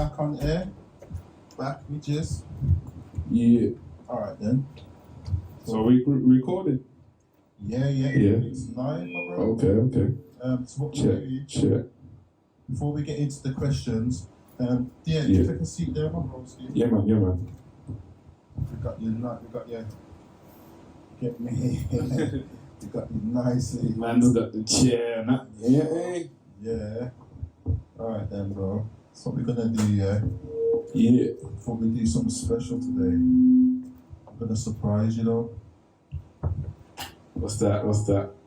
back on air. Back with Jess. Yeah. Alright then. So we recorded? Yeah. It's live, my bro. Okay. So what we'll do, Check. before we get into the questions, yeah. Just take a seat there, my bro. Yeah, man. We got your get me. You got you nicely. Man's got the chair, not Yeah. Alright then, bro. That's what we're gonna do, yeah. Yeah. Before we do something special today, I'm gonna surprise you though. What's that?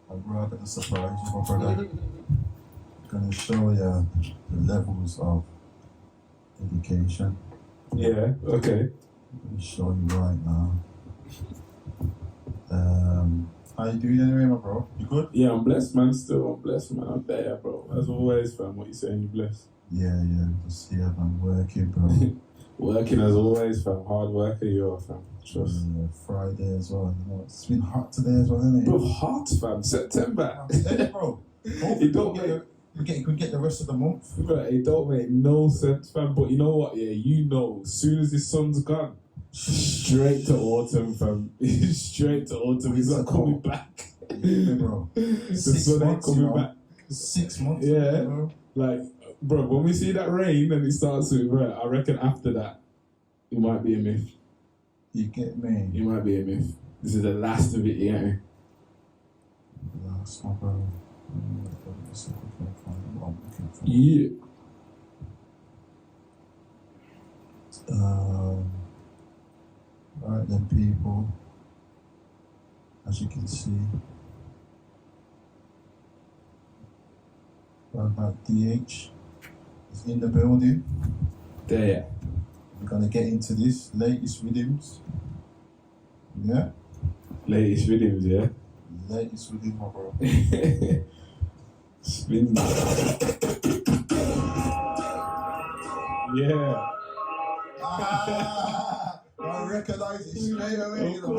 I'm gonna surprise you, my brother. I'm gonna show you the levels of dedication. Yeah, okay. I'm gonna show you right now. How you doing anyway, my bro? You good? Yeah, I'm blessed, man. I'm blessed, man. I'm there, bro. As always, fam. What you saying? You blessed? Yeah. Just here, I'm working, bro. Working as always, fam. Hard worker you are, fam. Trust. Friday as well. You know, it's been hot today as well, isn't it? Bro, hot, fam. September. Hey, bro. It don't make... We get the rest of the month. Bro, it don't make no sense, fam. But you know what? Yeah, you know, as soon as the sun's gone, straight to autumn, fam. Straight to autumn. He's not coming back. Yeah, bro. The sun ain't coming back. 6 months. Yeah. Bro. Like, bro, when we see that rain and it starts to, bro, I reckon after that, it might be a myth. You get me? It might be a myth. This is the last of it, you get me? Last, my bro. Yeah. Alright then, people. As you can see, DH is in the building. There. We're gonna get into this latest rhythms. Yeah? Latest rhythms, yeah? Latest rhythm, my bro. Spin. Yeah. I recognize it straight away, you know.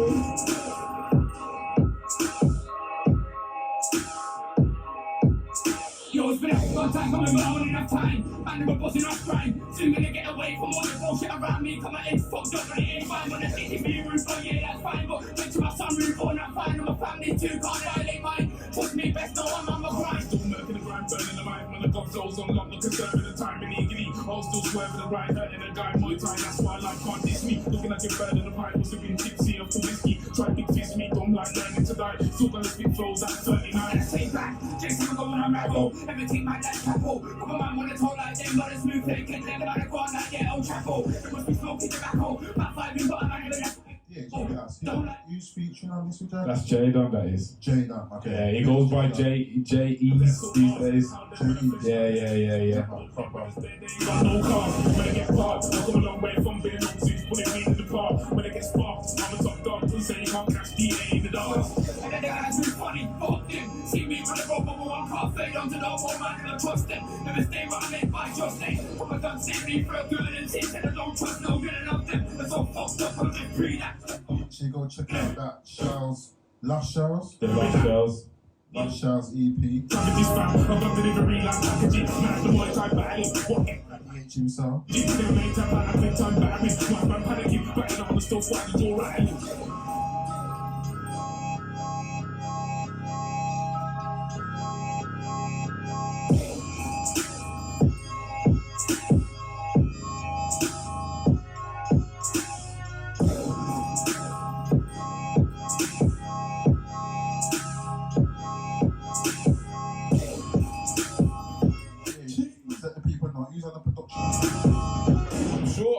Yo, it's been a long time coming, but I want enough time. Man, never busting off crime. Soon gonna get away from all the bullshit around me. Come my eggs fucked up, but it ain't fine. On the CCTV roof, oh yeah, that's fine. But went to my sunroof, all not fine. And my family too, can't violate mine. Trust me, best know I'm on my grind. Still murking the grind, burning the mind. When the gun flows on lock, not conserving the time. And eagerly, I'll still swerving the right, hurting the guy, Muay Thai. That's why life can't diss me. Looking like a bird in the pipe, must have been tipsy and full whiskey. Try big fist me, don't like learning to die. Still gonna spit flows at 39. Stay back, Jason, I'm going on my roll. Everything my dad chapel. Come on, man, wanna talk like them, but it's smooth. They can't tell about the ground like yeah, old chapel. There must be smoking tobacco. Back 5 in, but I'm not gonna. Yeah, who's featuring on this with that? That's Jadon, that is. Jadon, okay. Yeah, he goes by J.E.'s these days. Yeah. Got no car, when I get parked, I come a long way from being losing, put it in the park. When I get sparked, I'm a top dog, to say you can't catch DA in the dark. And then the guys who's funny, fuck them. See me run the road, but one car fade onto the whole man, and I trust them. Never stay running by just name. Put my gun, save me for a good and team, and I don't trust no good enough them. That's all fucked up, I'm just free that. So you go check out that Charles, Lush Charles? The Lush Charles. Lush Charles EP. Trying to dispatch, I've got delivery like packaging. Smash the boy, try battling, what? DH himself. Jim, them later, but I've been time battling. My man panicking, batting on the stuff, why the door rattling.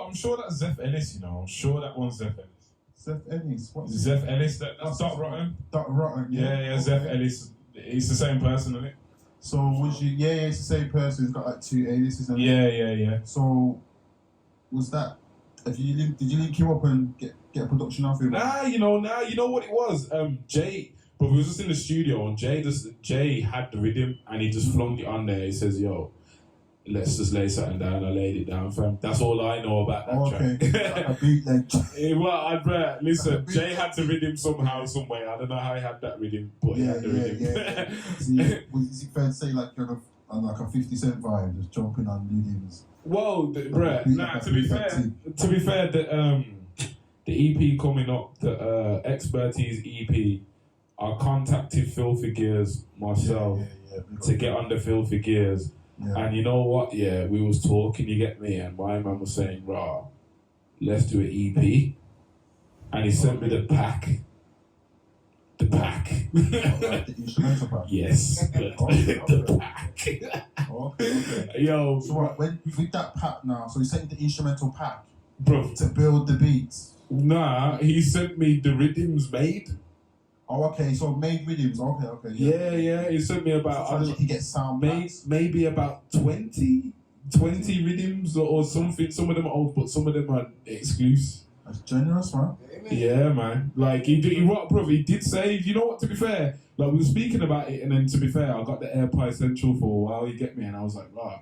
I'm sure that's Zeph Ellis, you know. I'm sure that one's Zeph Ellis. Zeph Ellis? What's Zeph Ellis, that's Dot Rotten. Dot Rotten, Yeah, Zeph Ellis. It's the same person, isn't it? So was you? Yeah, it's the same person. He's got like 2 aliases. Yeah. So was that? Did you link him up and get a production off him? Nah, you know what it was. Jay, but we was just in the studio and Jay had the rhythm and he just flung it on there. He says, "Yo, let's just lay something down." I laid it down, fam. That's all I know about that track. A beat like. Well, listen, Jay had the rhythm somehow, some way. I don't know how he had that rhythm, but he had the rhythm. Yeah. Is it fair to say like you're on like a 50 Cent vibe, just jumping on rhythms? Well, bruh, nah, to be fair, the EP coming up, the Expertise EP, I contacted Filthy Gears myself to get under Filthy Gears. Yeah. And you know what? Yeah, we was talking, you get me, and my man was saying, "Rah, let's do an EP." And he sent me the pack. The pack. The instrumental pack? Yes. The pack. Okay. Yo. So what, with that pack now, so he sent you the instrumental pack? Bro. To build the beats? Nah, he sent me the rhythms made. Oh, okay, so made rhythms, okay. Yeah, he sent me about, so you can get sound maybe about 20 rhythms or something. Some of them are old, but some of them are exclusive. That's generous, man. Yeah, man. Like, he did say, you know what, to be fair, like, we were speaking about it, and then, to be fair, I got the AirPod Essential for a while, you get me, and I was like, right.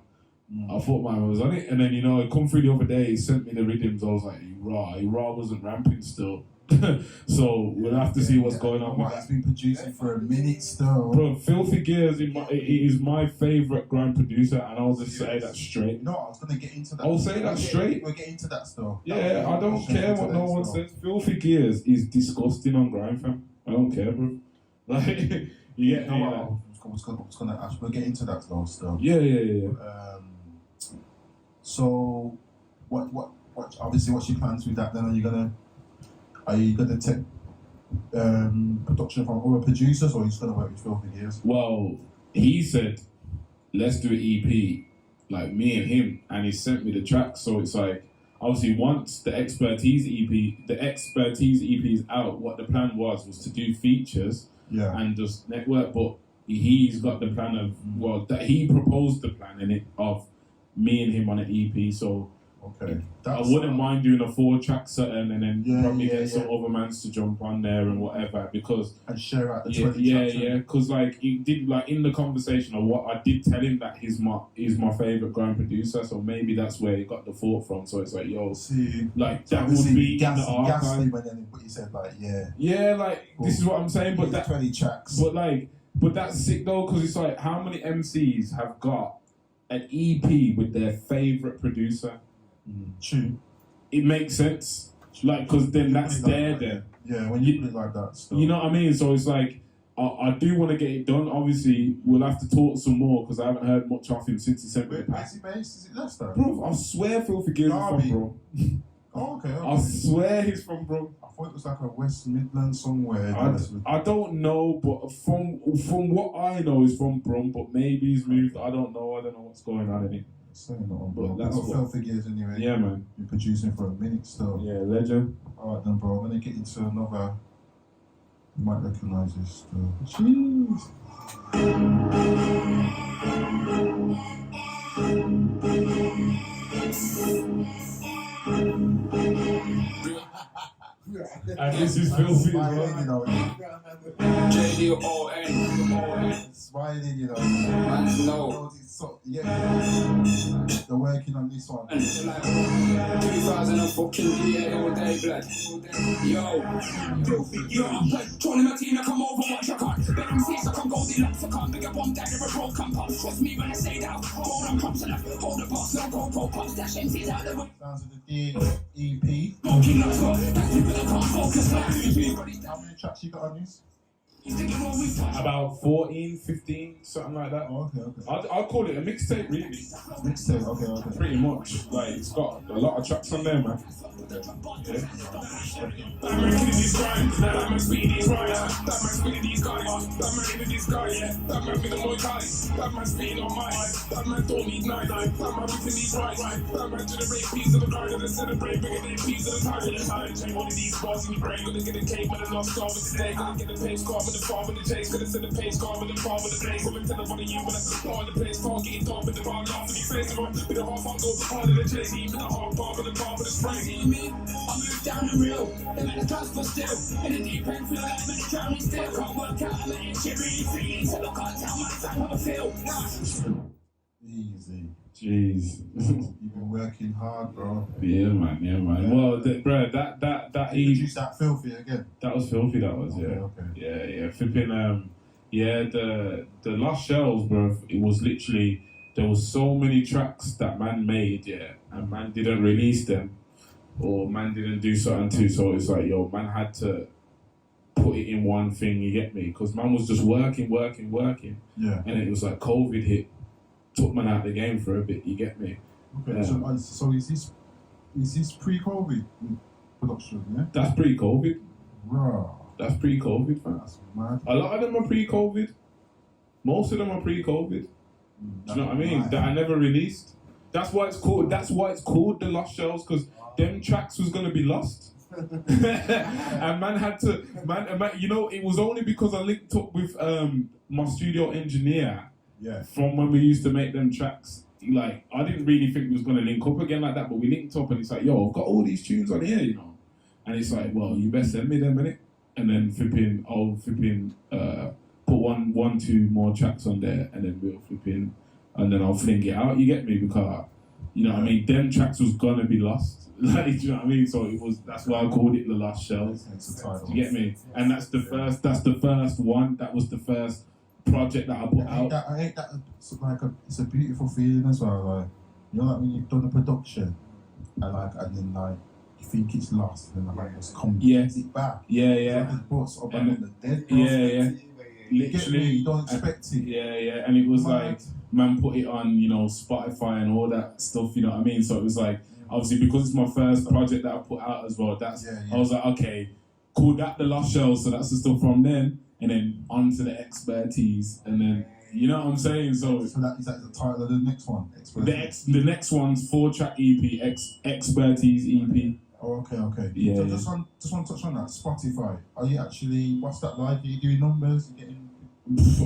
I thought mine was on it, and then, you know, it come through the other day, he sent me the rhythms, I was like, raw wasn't ramping still. So we'll have to see what's going on with that. It's been producing for a minute still. Bro, Filthy Gears is my favourite grime producer, and I'll just say that straight. No, I was going to get into that. I'll say that straight. We'll get into that still. Yeah, I don't care what no one says. Filthy Gears is disgusting on grime, fam. I don't care, bro. Like, you get me? I was going to ask. We'll get into that though still. Yeah. So, what? Obviously, what's your plans with that? Then are you gonna take production from other producers, or are you just gonna work with Filthy Gears? Well, he said, let's do an EP, like me and him, and he sent me the tracks. So it's like, obviously, once the Expertise EP is out, what the plan was to do features and just network. But he's got the plan of that he proposed the plan in it of me and him on an EP. So. Okay. I wouldn't mind doing a 4-track set and then probably get some other mans to jump on there and whatever, because and share out the 20 tracks. Because like he did, like in the conversation of what I did tell him that he's my favourite grime producer, so maybe that's where he got the thought from. So it's like, yo, see, like that would be in the archive. But he said like, this is what I'm saying. But that 20 tracks. But that's sick though, because it's like, how many MCs have got an EP with their favourite producer? True. It makes sense, like, because then that's there then. Yeah, when you put it like that stuff. You know what I mean? So it's like, I do want to get it done. Obviously, we'll have to talk some more, because I haven't heard much of him since he sent me the pack. Where's he based? Is it Leicester? Bro, I swear Filthy Gears is from Bro. Oh, okay. I swear he's from Bro. I thought it was like a West Midland somewhere. I don't know, but from what I know is from Brum, but maybe he's moved. I don't know what's going on in it. Saying that on, bro. But that's Filthy Gears anyway. Yeah, man. You're producing for a minute still. Yeah, legend. Alright then, bro. I'm gonna get into another. You might recognise this still. Jeez. And this is Filthy as well. JDON. Smiling, you know. No. So, yeah. They're working on this one. 2000 and fucking DA all day, blood. Yo, I'm like, Tony Martina, come over, watch your card. Bet them seats, I come Goldilocks, I can't big up one dad, they're a broken pop. Trust me when I say that, hold on, props enough, hold the box, no go, pops, dash MCs out the way. Sounds of the EP. Smoking lots, that's people that can't focus, like. How many tracks you got on this? About 14, 15, something like that. Oh, okay. I'll call it a mixtape, really. Mixtape, okay. Pretty much. Like, it's got a lot of tracks on there, man. Yeah. The farm with the chase, gonna send the page card with the farm with the place. I'm telling one of you when I fall in the place, fall getting done with the bar, laugh in your face. With the half on go, hard in the chase, even the hard bar with the bar with the spray. See me? I moved down the real, and let the clouds but still. In the deep end, feel like I'm drowning still. Can't work out, I'm an inch, really free. So I can't tell my time how I feel. Easy. Jeez. You've been working hard, bro. Yeah, man. Well, bro, that produced that Filthy again. That was Filthy. That was Okay. Yeah. Flipping. The Lost Shells, bro. It was literally there was so many tracks that man made, and man didn't release them, or man didn't do something too. So it's like, yo, man had to put it in one thing. You get me? Because man was just working, Yeah. and it was like COVID hit, took man out of the game for a bit. You get me? Okay. Yeah. So is this pre-COVID production? Yeah. That's pre-COVID. Raw. That's pre-COVID, man. That's mad. A lot of them are pre-COVID. Most of them are pre-COVID. Do you know what I mean? Mad. That I never released. That's why it's called. That's why it's called the Lost Shells, because them tracks was gonna be lost. And man had to, man, you know, it was only because I linked up with my studio engineer Yeah. from when we used to make them tracks. Like, I didn't really think we was gonna link up again like that, but we linked up, and it's like, yo, I've got all these tunes on here, you know. And it's like, well, you best send me them, innit? And then I'll put two more tracks on there, and then we'll and then I'll fling it out. You get me? Because, you know what I mean, them tracks was gonna be lost. Like, do you know what I mean? So that's why I called it the Lost Shells. It's the title. Do you get me? And that's the first one. That was the first project that I put out. I hate that. It's a beautiful feeling as well. Like, you know, like when you've done a production, and then like you think it's lost, and then like just comes it back. Yeah. It's brought something And on the dead. Yeah. You get me? Literally, You don't expect it. Yeah. And it was Mad. like, man put it on, you know, Spotify and all that stuff. You know what I mean? So it was like, obviously, because it's my first project that I put out as well. I was like, okay, cool. That the Lost Shells. So that's the stuff from then, and then onto the expertise, and then, you know what I'm saying? So that is that the title of the next one? Expertise. the next one's 4-track EP, expertise EP. Oh, okay. Yeah. So just want to touch on that. Spotify. Are you actually? What's that like? Are you doing numbers? You getting?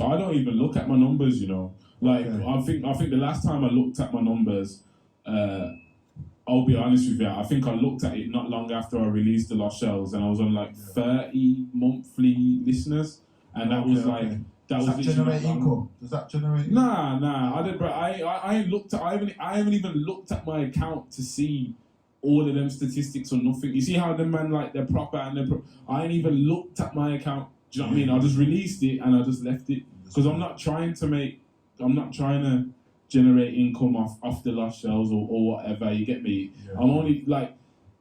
I don't even look at my numbers, you know. Like, Okay. I think the last time I looked at my numbers, I'll be honest with you, I think I looked at it not long after I released the Lost Shells, and I was on like 30 monthly listeners, and that was like that Does was that literally generate not long. income? Does that generate? Nah. I did, bro. I ain't looked at. I haven't even looked at my account to see all of them statistics or nothing. You see how the man, like, they're proper and I ain't even looked at my account. Do you know what I mean? I just released it and I just left it, because I'm not trying to generate income off the Lost Shells or whatever. You get me? Yeah. I'm only like,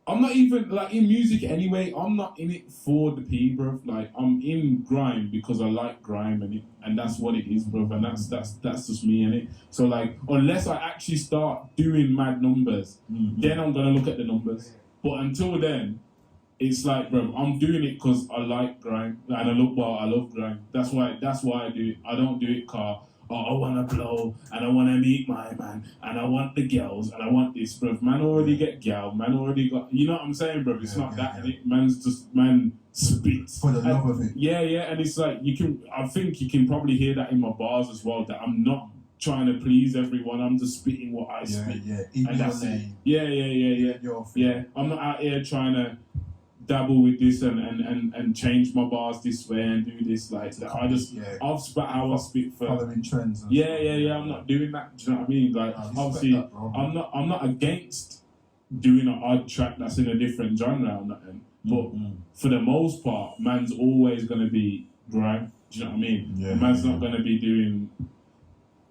I'm not even like in music anyway. I'm not in it for the P, bruv. Like, I'm in grime because I like grime, and that's what it is, bruv. And that's just me, innit? So like, unless I actually start doing mad numbers, then I'm gonna look at the numbers. But until then, it's like, bruv, I'm doing it because I like grime, and I love grime. That's why I do it. I don't do it cause, I want to blow, and I want to meet my man, and I want the girls, and I want this, bruv. Man already get gal, man already got, you know what I'm saying, bruv? It's not that, innit? Man spits. For the love of it. Yeah, and it's like, I think you can probably hear that in my bars as well, that I'm not trying to please everyone, I'm just spitting what I spit. And that's it. Yeah. I'm not out here trying to dabble with this and change my bars this way and do this like that. I've spit how I spit for following trends. And yeah. I'm not doing that. Do you know what I mean? Like, obviously, that, I'm not against doing an odd track that's in a different genre or nothing. But for the most part, man's always gonna be grime. Do you know what I mean? Man's not gonna be doing.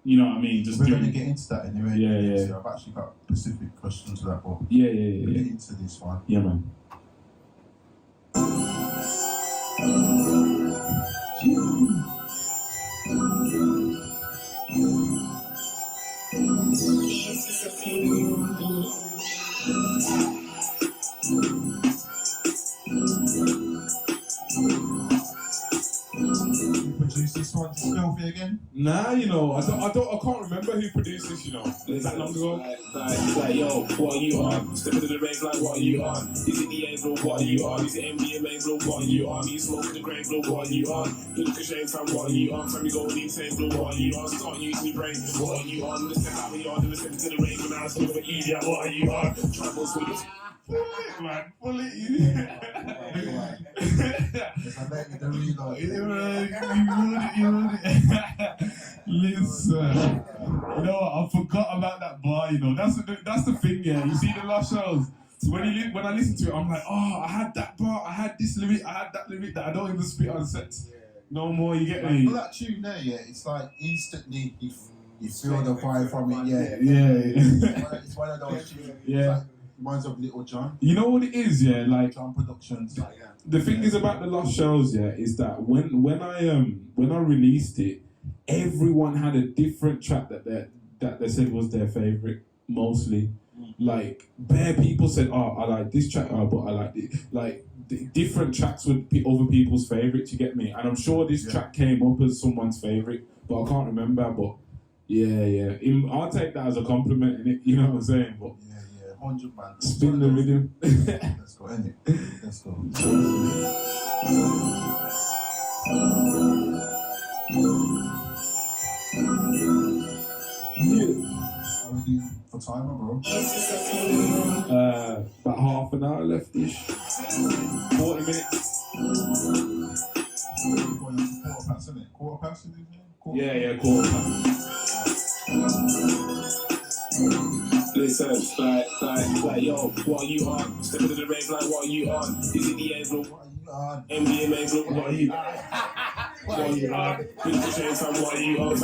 You know what I mean? Just we're doing. going to get into that anyway. Yeah. So I've actually got specific questions to that, but Yeah. we'll get into this one. Yeah, man. You produce this one to Stealthy again? Nah, you know, I can't remember who produced this, you know. Is that long ago? Like, yo, what are you on? Step into the rave, like, what are you on? Is it the A blow, what are you on? Is it MDMA blow, what are you on? You smoking the grey blow, what are you on? You look a shame, fam, what are you on? From you go in same blow, what are you on? Start using your brain, what are you on? Let's step out of the yard and let's step into the rave, and I was over idiot, what are you on? Trouble sweet. Pull it, man. Pull it. If I let you the reload. You ruined it. Listen. You know what? I forgot about that bar, you know. That's the thing, yeah. You see the Lost Shells. So when I listen to it, I'm like, oh, I had that bar, I had this lyric, I had that lyric that I don't even spit on sets no more, you get me? Well, that tune there, yeah, it's like instantly, you feel the vibe from it, It's one of those tunes. Yeah. Reminds of Little John. You know what it is, yeah? Like John Productions. the thing is about the Lost Shells, yeah, is that when I released it, everyone had a different track that they said was their favourite, mostly. Like bare people said, "Oh, I like this track," but I like it. Like different tracks would be other people's favourite. You get me? And I'm sure this track came up as someone's favourite, but I can't remember. But yeah. I'll take that as a compliment, innit? You know what I'm saying? But 100 man. spin the rhythm. Let's go, innit? Let's go. How we doing for timer, bro? About half an hour left-ish. 40 minutes. Quarter past, isn't it? Quarter past, isn't it? Yeah, quarter past. Listen, like, yo, what are you on? Step into the rave, like, what are you on? Is it the April? What are you on? NBA April, what are you on? What are you on? Beautiful shades, what are you on?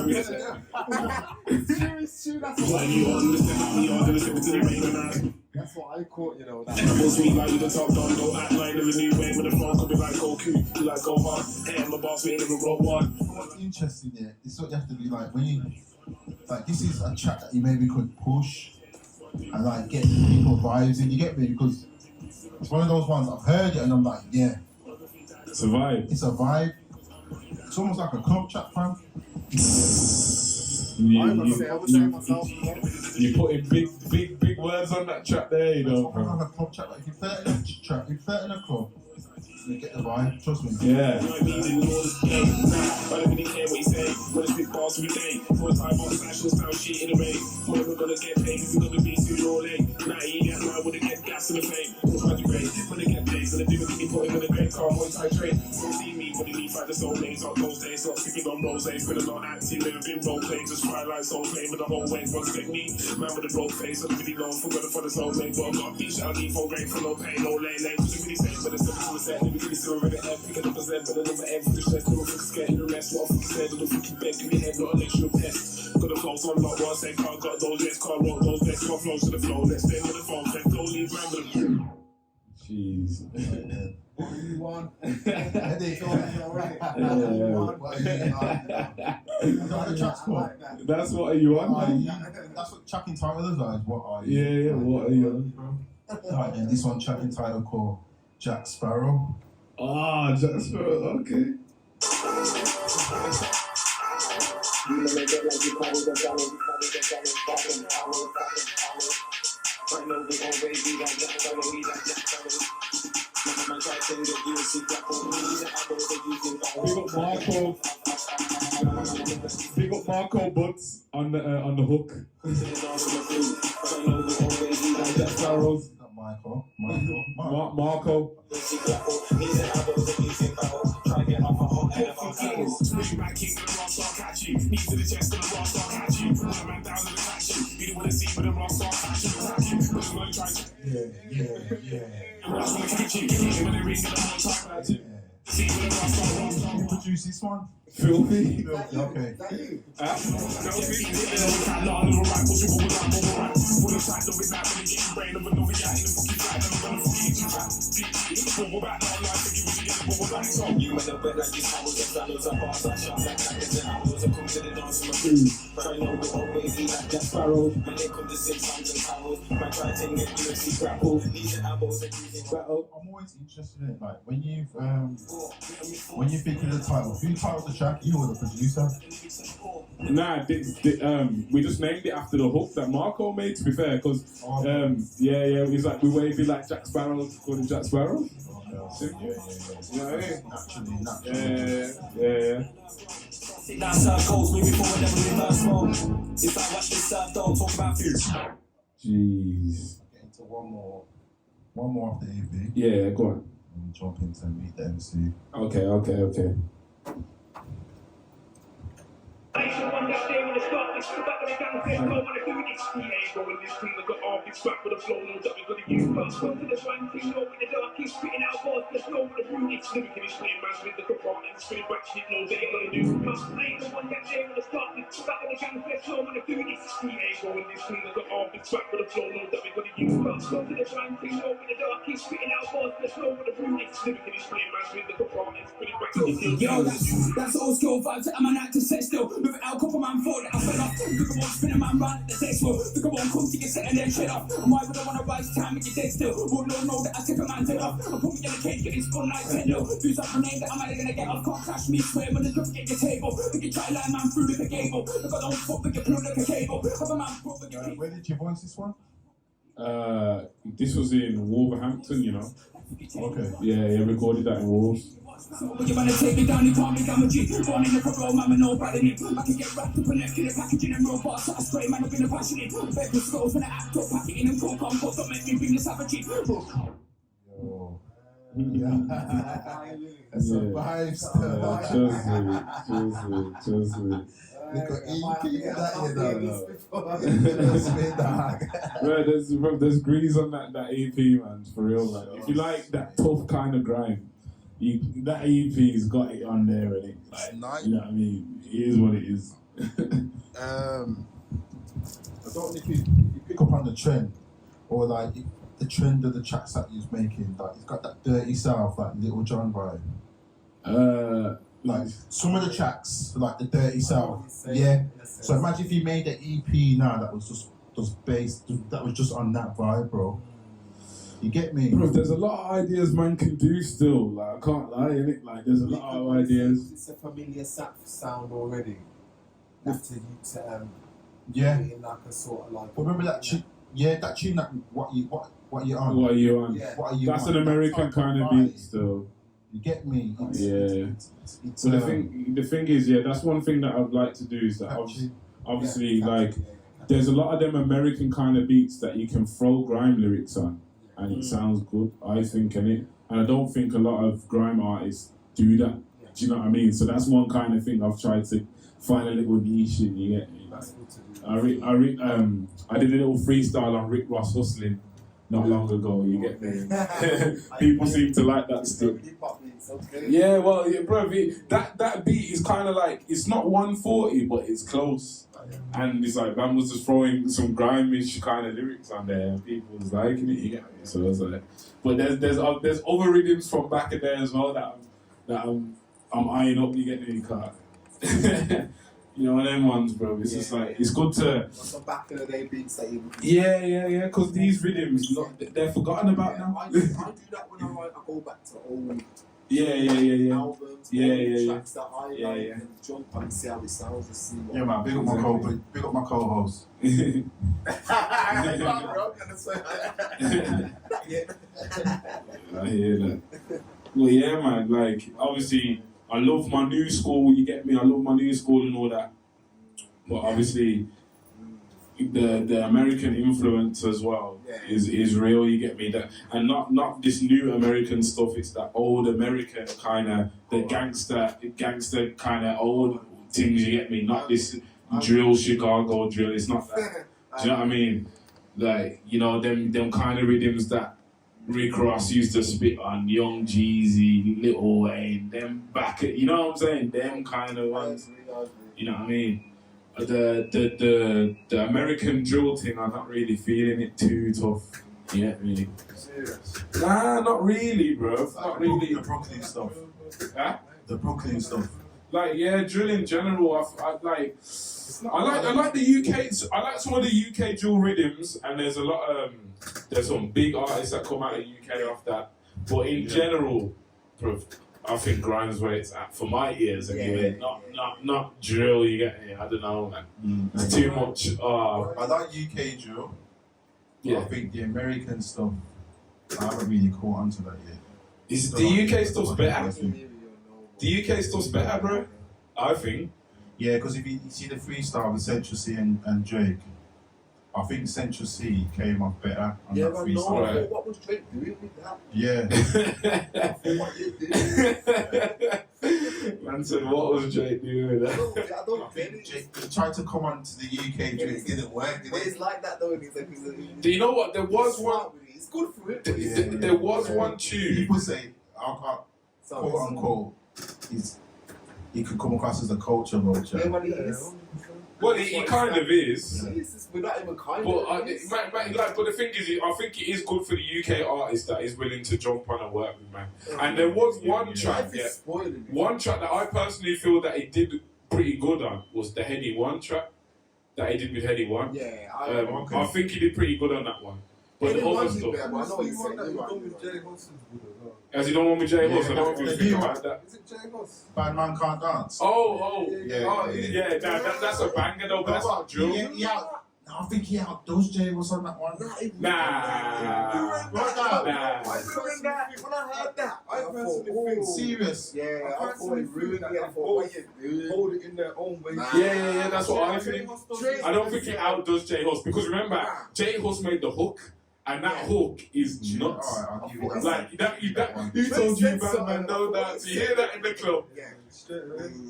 Serious tune, that's What are you on? Listen to me, I'm gonna step into the rave and that's what I caught, you know. I'm sweet like you the top dog, don't act like never new way with the phone could be like Goku, you like go hard. Hey, I'm a boss, we ain't never wrote one. What's interesting here is what you have to be like when you like this is a track that you maybe could push and like get people vibes in, you get me? Because it's one of those ones I've heard it and I'm like, yeah. It's a vibe. It's a vibe. It's almost like a club track, fam. You put in big words on that track there, you know. It's almost like a club track. Like if you play it in a track, if you play it in a club, you get the vibe, trust me. Yeah. I don't really care what you say. When it's big balls every day. For a time on fashion style shit in the rain. When we're gonna get paid, if we're gonna be sooner or late. Now you get now with the get gas in the flame. When they great, when they get paid, so they do what they put in with a great car, one tight trade. Don't see me, but they need fight the soul names on those days. Not skipping on rose days, but I'm not acting, never been role playing. Just fly like soul flame with the whole way. One technique, man with a broke face, I'm really known for the soul mate. But I got a beach, I'll need for great, for no pain, no lane. Just really say, but it's simple to say, we can still read it. Picking up a Z, but I never ever the stress. Never fucking scared of the rest. What I fucking said, the fucking bed, give me head, not a lecture of pest. Got the flows on, like one say, car, got those, yes, car, roll those, best, car flows to the flow. Let's stay with the phone, let's go, leave, man with them. Jeez. What are you on? That's what are you on? That's what track entitled is like. What are you? Yeah, what are you on? Alright, then this one track entitled called Jack Sparrow. Ah, Jack Sparrow, okay. Big up Marco Butts on the hook. Jack Sparrows. Marco. Swing back, kick with the rock star, catch you. Knee to the chest, with the rock star, catch you. Put a man down to the catch you. You don't want to see with the rock star, catch you. Catch you. But you want to try to. Yeah. Rush when I catch you. When they ring the whole time, catch you. See with the rock star, Who produced this one? Filthy. Okay. I'm always interested in like when you think of the title, who titled the track? You or the producer? Nah, we just named it after the hook that Marco made, to be fair, because he's like, we wavy like Jack Sparrow, called him Jack Sparrow. Simple. You know what I mean? Naturally. Yeah. Now surf goals, moving forward, never reverse roll. If I watch this surf, don't talk about food. Jeez. Get into one more after EV. Yeah, go on. And jump into Meet the MC. Okay. I should one day when it's got Back when the gang said, "Go on and do this." He ain't going this team. I got all this back with a flow, no that we gotta use. Come to the one team, no with the dark, keep spitting out bars, there's no with the brutish. Lyrically explain man's with the compartment, spinning back shit, no they ain't gonna do. I ain't the one that they wanna start this. Back when the gang said, "Go on and do this." He ain't going this team. I got all this back with a flow, no that we gotta use. Come to the one team, no with the dark, keep spitting out bars, there's no with the brutish. Lyrically explain man's with the compartment, spinning back shit. Yo, that's old school vibes. I'm an actor set still. With an alcohol man thought that I fell off. Look at one spinning man round the desk well. Look at one come to get set and then shut off. And why would I wanna waste time with your dead still? Well, no, know that I take a man dead off. I put me in a cage, getting spun like Tendo. Do something name that I'm either gonna get off. Can't clash me, swear when the drop get your table. Look at try line man through like a gable. Look at don't fuck with your plug like a cable. Have a man put with your Where did you voice this one? This was in Wolverhampton, you know. Okay. Yeah, recorded that in Wolves. When you wanna take me down, you call me damage. Born in the parole, man, no bad in it. I can get wrapped up and left in the packaging and robots. I spray, man, up in the passionate. Bed with scrolls when I act up, pack it in and cook on. But don't make me bring the savage. Yo. Yeah. That's a vibe still. Just Look at EP that, you know. there's grease on that EP, man, for real, man. If you like that tough kind of grime, that EP's got it on there, and like, you know what I mean? It is what it is. I don't know if you pick up on the trend, or like the trend of the tracks that he's making. Like he's got that dirty south, like Little John vibe. Like some of the tracks, like the dirty south, yeah. So imagine if he made an EP now that was just based, that was just on that vibe, bro. You get me? Bro, there's a lot of ideas man can do still. Like I can't lie, innit? Like there's a lot of ideas. It's a familiar sound already. After you to Yeah. in like a sort of like. Remember that tune? Yeah, that tune. That what you on? What are you on? Yeah. What are you That's on? an American That type kind of vibe. beat still. You get me? It's, So the thing is, yeah, that's one thing that I'd like to do is that obviously like there's a lot of them American kind of beats that you can throw grime lyrics on and it sounds good, I think, innit? And I don't think a lot of grime artists do that. Do you know what I mean? So that's one kind of thing I've tried to find a little niche in, you get me? That's good to do. I did a little freestyle on Rick Ross hustling not long ago, you get me? People seem to like that stuff. Yeah, well, yeah, bro, that beat is kind of like, it's not 140, but it's close. And it's like, man was just throwing some grime-ish kind of lyrics on there, and people was liking it, you get me? So it's like, but there's other rhythms from back in there as well that I'm eyeing up, you get me, car. You know, them ones, bro. It's just like, it's good to. Some back in the day beats that you. Yeah. Because these rhythms, they're forgotten about now. I do that when I write. I go back to old. Yeah. Albums. Yeah. Tracks that I like and jump on and see how it sounds and see what. Yeah, man. Big up my co-host. I hear that. Well, yeah, man. Like, obviously, I love my new school. You get me? I love my new school and all that. But obviously, the American influence as well is real. You get me? That, and not this new American stuff. It's that old American kind of the gangster kind of old things. You get me? Not this drill Chicago drill. It's not that. Do you know what I mean? Like, you know, them kind of rhythms that Rick Ross used to spit on, Young Jeezy, Lil Wayne, them back, you know what I'm saying? Them kind of ones. You know what I mean? The American drill thing, I'm not really feeling it too tough. You get me? Serious? Nah, not really, bro. Not really. The Brooklyn stuff. Huh? The Brooklyn stuff. Like, yeah, drill in general, I like the UK, I like some of the UK drill rhythms, and there's a lot there's some big artists that come out of the UK off that. But in general, bro, I think grime's where it's at for my ears anyway. Not drill, you get me? I don't know, man. It's too much. I like UK drill. Yeah. I think the American stuff, I haven't really caught onto that yet. Is the UK stuff's better? The UK stuff's better, bro. I think. Yeah, because if you see the freestyle with Central C and Drake, I think Central C came off better on that freestyle. Right. What was Drake doing with that? Yeah. What did Man said, what was Drake doing with that? I don't get it. He tried to come on to the UK, it didn't work. But it's like that though. He's like, Do you know what? There was one. It's good for it. There was one tune. People say, quote unquote, he could come across as a culture vulture. Yeah, well, he is. Well, he kind of is. We're not even kind But, of. but the thing is, I think it is good for the UK artist that is willing to jump on and work with, man. And there was one track, one track that I personally feel that he did pretty good on was the Heady One track that he did with Heady One. Yeah, I think he did pretty good on that one. But the other stuff. Has he done one with Jay Huss? I don't really think about that. Is it Jay Huss? Bad Man Can't Dance. Yeah, that's a banger though, but that's not drill. I think he outdoes Jay Huss on that one. Nah. When I heard that, I personally think serious. Yeah, I thought he ruined it for what you do. Hold it in their own way. Yeah, that's what I think. I don't think he outdoes Jay Huss because remember, Jay Huss made the hook. And that hook is nuts. I'll give you that. Like that. Who told you about man? No dance. You hear that in the club? Yeah.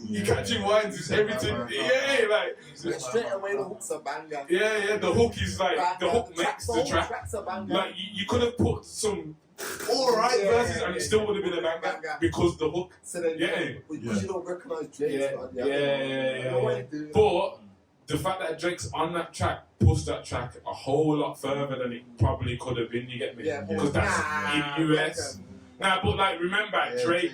You catching wines is everything. Yeah, like straight away the hook's a banger. Yeah. The hook is like the hook makes the track. Track's a banger. Like you could have put some alright verses and it still would have been a banger because the hook. So then, because you don't recognise Drake. Yeah. But the fact that Drake's on that track pushed that track a whole lot further than it probably could have been. You get me? Because that's in US. Nah, but like remember, Drake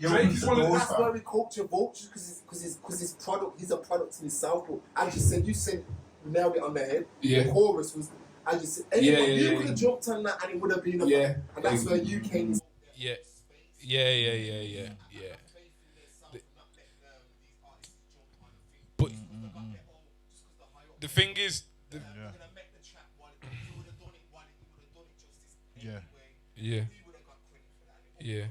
is one of the. That's why we culture vultures because his product, he's a product in himself. But as you said, nailed it on the head. Yeah. The chorus was, as you said, anyone, you could have jumped on that and it would have been a and that's where you came. Yeah. But the thing is, Yeah.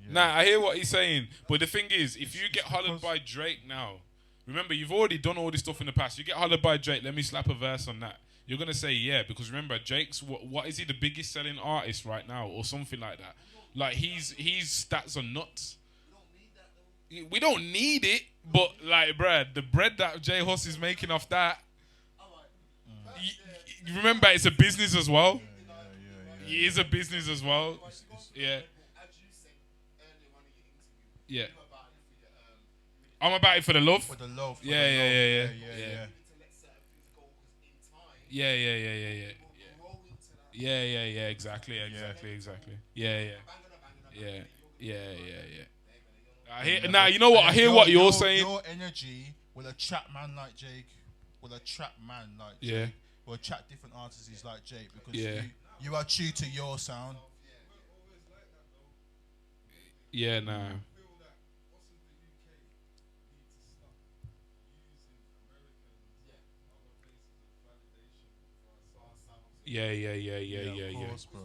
Nah, I hear what he's saying, but the thing is, if you get hollered by Drake now, remember you've already done all this stuff in the past. You get hollered by Drake, let me slap a verse on that. You're gonna say yeah, because remember Drake's what is he, the biggest selling artist right now or something like that? Like his stats are nuts. We don't need it, but like, bruh, the bread that Jay Huss is making off that. You remember, it's a business as well. It is a business as well. Yeah. Yeah. I'm about it for the love. For the love. Yeah. Yeah. Exactly. Yeah. I hear, now you know what? I hear what you're saying. Your energy will attract man like Jake. Will attract man like Jake. Yeah. Will attract different artists like Jake because you are true to your sound. Yeah, nah. Yeah. Of course, bro.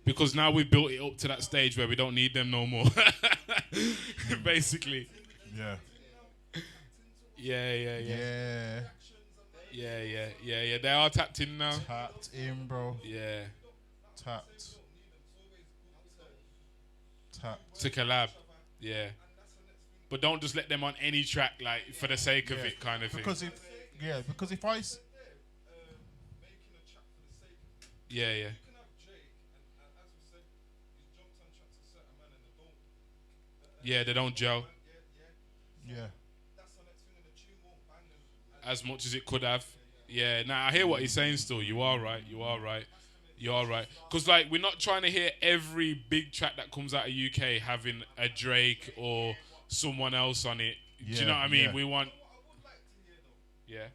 Because now we've built it up to that stage where we don't need them no more. Basically. Yeah. Yeah. They are tapped in now. Tapped in, bro. Yeah. Tapped. To collab. Yeah. But don't just let them on any track, like, for the sake of it kind of thing. Because if I... Yeah. Yeah, they don't gel. Yeah. As much as it could have. Yeah, now I hear what he's saying still. You are right. Because, like, we're not trying to hear every big track that comes out of UK having a Drake or someone else on it. Do you know what I mean? We want... Yeah.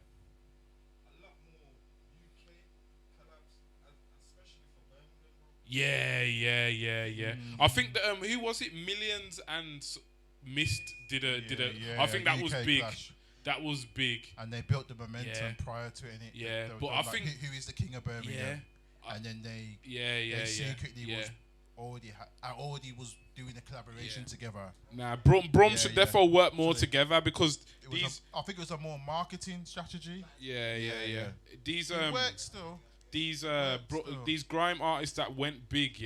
Yeah. I think that who was it? Millions and Mist did a. I think that was big. Clash. That was big. And they built the momentum prior to it. Yeah, they but I think who is the king of Birmingham? And then they secretly was already was doing a collaboration together. Nah, Brum should definitely work more together because I think it was a more marketing strategy. Yeah. These it worked still. These grime artists that went big,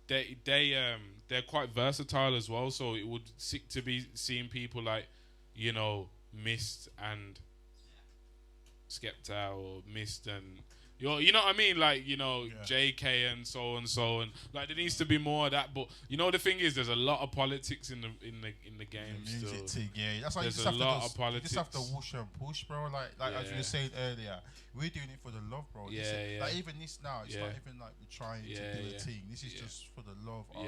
they're quite versatile as well. So it would sick to be seeing people like, you know, Mist and Skepta or Mist and you know what I mean, like, you know, JK and so and like there needs to be more of that. But you know the thing is, there's a lot of politics in the game. Music still. thing, yeah. That's why There's you just a have lot to of politics. You just have to whoosh and push, bro. Like as you were saying earlier, we're doing it for the love, bro. Like even this now, it's not even like we're trying to do a thing. This is just for the love of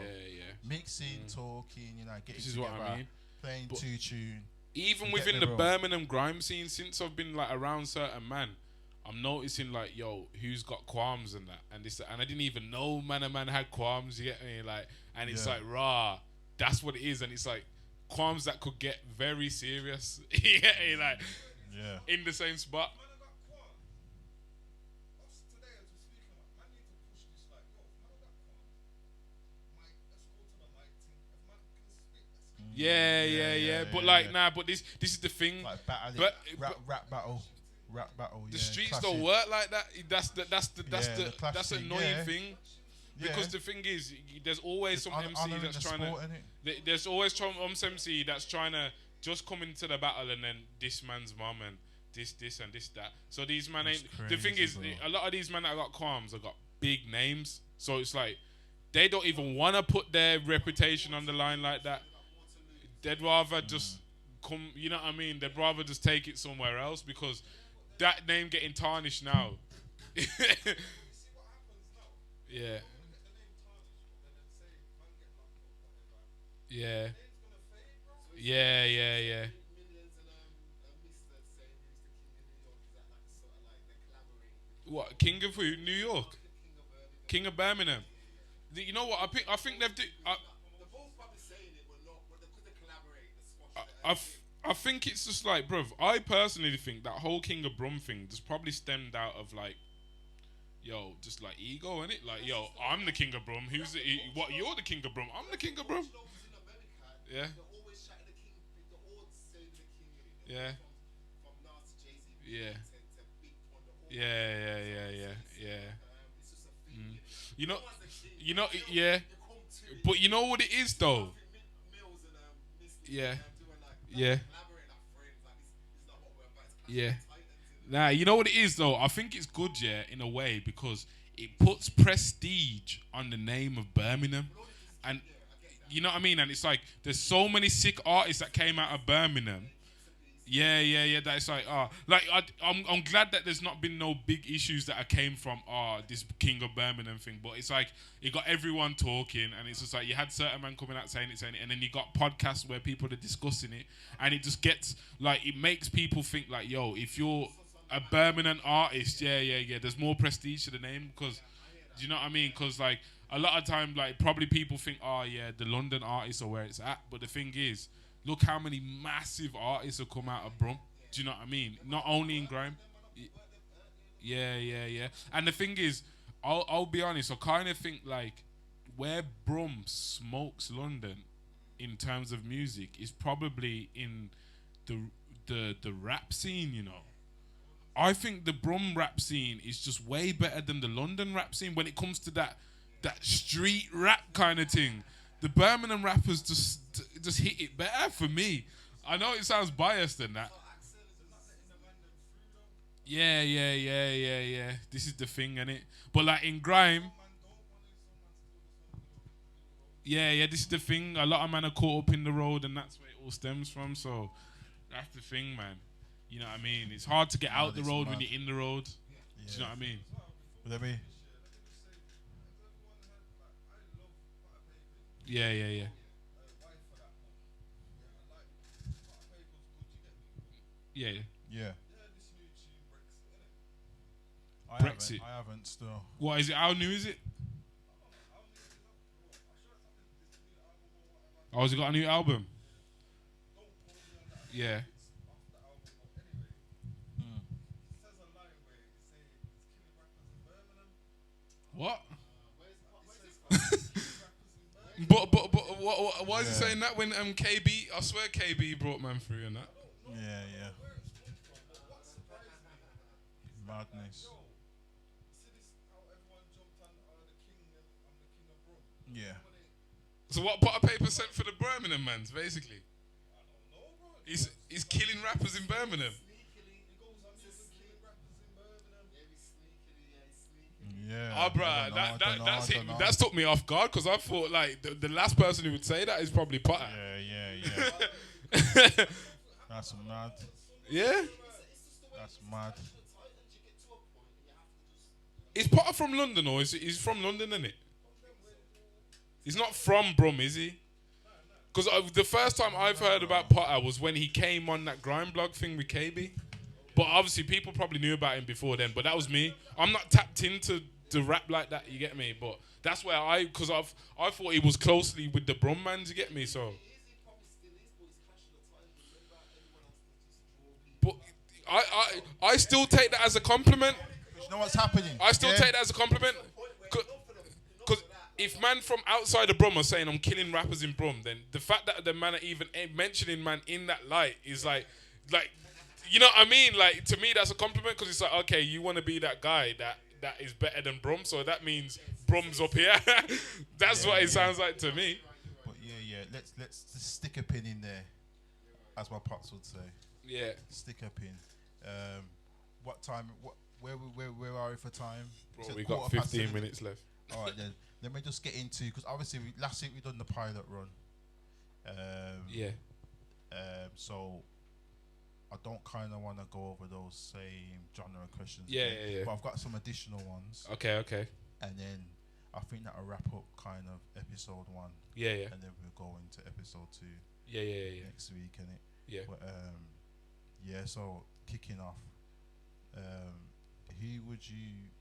mixing, talking, you know, getting this is together, what I mean. playing to tune. Even within the Birmingham grime scene, since I've been like around certain man, I'm noticing like, yo, who's got qualms and that and this, and I didn't even know man had qualms. You get me? Like, and it's like raw. That's what it is, and it's like qualms that could get very serious. You get me? Like, in the same spot. Yeah. But like, nah. But this is the thing. Like battle, rap battle. The streets don't work like that. That's the annoying thing. Because the thing is, there's always some MC that's trying to. There's always some MC that's trying to just come into the battle and then this man's mum and this and this that. So these man ain't. The thing is, a lot of these men that got qualms have got big names. So it's like they don't even want to put their reputation on the line like that. They'd rather just come. You know what I mean? They'd rather just take it somewhere else because that name getting tarnished now. Yeah. What, King of who? New York? King of Birmingham. You know what? I think they've. I think it's just like, bruv, I personally think that whole King of Brum thing just probably stemmed out of like, yo, just like ego, innit? Like, yo, I'm the King of Brum. Who's the, what? You're the King of Brum. I'm the King of Brum. Yeah. Yeah. You know, yeah. But you know what it is though? Yeah. Nah, you know what it is though? I think it's good, in a way, because it puts prestige on the name of Birmingham. And you know what I mean? And it's like there's so many sick artists that came out of Birmingham. Yeah. That's like, I'm glad that there's not been no big issues that came from this King of Birmingham thing. But it's like it got everyone talking, and it's just like you had certain men coming out saying it, and then you got podcasts where people are discussing it, and it just gets like it makes people think like, yo, if you're a Birmingham artist, there's more prestige to the name because, do you know what I mean? Because like a lot of time, like probably people think, the London artists are where it's at, but the thing is, look how many massive artists have come out of Brum. Do you know what I mean? Not only in grime. Yeah. And the thing is, I'll be honest, I kind of think like where Brum smokes London in terms of music is probably in the rap scene, you know. I think the Brum rap scene is just way better than the London rap scene when it comes to that street rap kind of thing. The Birmingham rappers just hit it better for me. I know it sounds biased than that. Yeah. This is the thing, innit? But like in grime, this is the thing. A lot of men are caught up in the road, and that's where it all stems from. So that's the thing, man. You know what I mean? It's hard to get out the road when you're in the road. Do you know what I mean? Would that be? Yeah. Yeah. Brexit. I haven't still. What is it? How new is it? Oh, has it got a new album? Yeah. What? But why is he saying that when KB? I swear KB brought man through and that. Yeah. Madness. Yeah. So what Potter Paper sent for the Birmingham man's basically? He's killing rappers in Birmingham. Yeah. Oh, bruh, that's took me off guard because I thought like the last person who would say that is probably Potter. Yeah. That's mad. Yeah? That's mad. Is Potter from London or he's from London, isn't it? He's not from Brum, is he? Because the first time I've heard about Potter was when he came on that Grime blog thing with KB. But obviously people probably knew about him before then, but that was me. I'm not tapped into rap like that, you get me? But that's where I thought he was closely with the Brum man, you get me? So, but I still take that as a compliment. You know what's happening? I still take that as a compliment. Because if man from outside of Brum are saying I'm killing rappers in Brum, then the fact that the man are even mentioning man in that light is like, you know what I mean? Like, to me, that's a compliment because it's like, okay, you want to be that guy that is better than Brum, so that means Brum's up here. That's what it sounds like to me. But yeah, let's just stick a pin in there, as my pops would say. Yeah. Stick a pin. What time? Where are we for time? Bro, we got 15 minutes left. All right then. Let me just get into, because obviously last week we done the pilot run. So I don't kind of want to go over those same genre questions. Yeah. But I've got some additional ones. Okay. And then I think that'll wrap up kind of episode 1. Yeah. And then we'll go into episode 2. Yeah. Next week, innit? Yeah. But so kicking off. Who would you?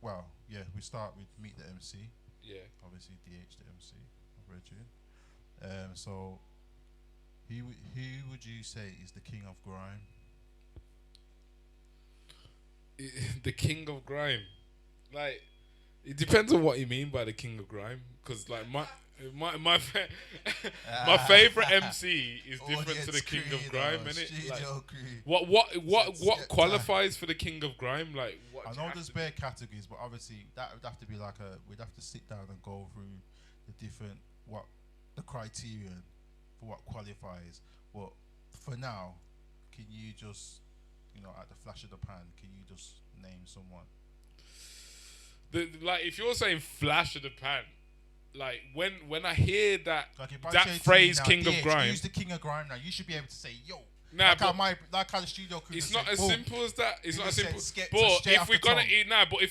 Well, yeah, we start with Meet the MC. Yeah. Obviously, DH the MC. I've read you. So, who would you say is the king of grime? The king of grime, like, it depends on what you mean by the king of grime. Because like my favorite MC is different to the king of grime, innit? Like, what qualifies for the king of grime? Like, what? I know there's bare categories, but obviously that would have to be like we'd have to sit down and go through the different the criterion for what qualifies. But for now, can you just, at the flash of the pan, can you just name someone? Like, if you're saying flash of the pan, like when I hear that phrase now, king of grime, use the king of grime now. You should be able to say yo. Nah, like how the studio crew. It's not as simple as that. It's not as simple. But if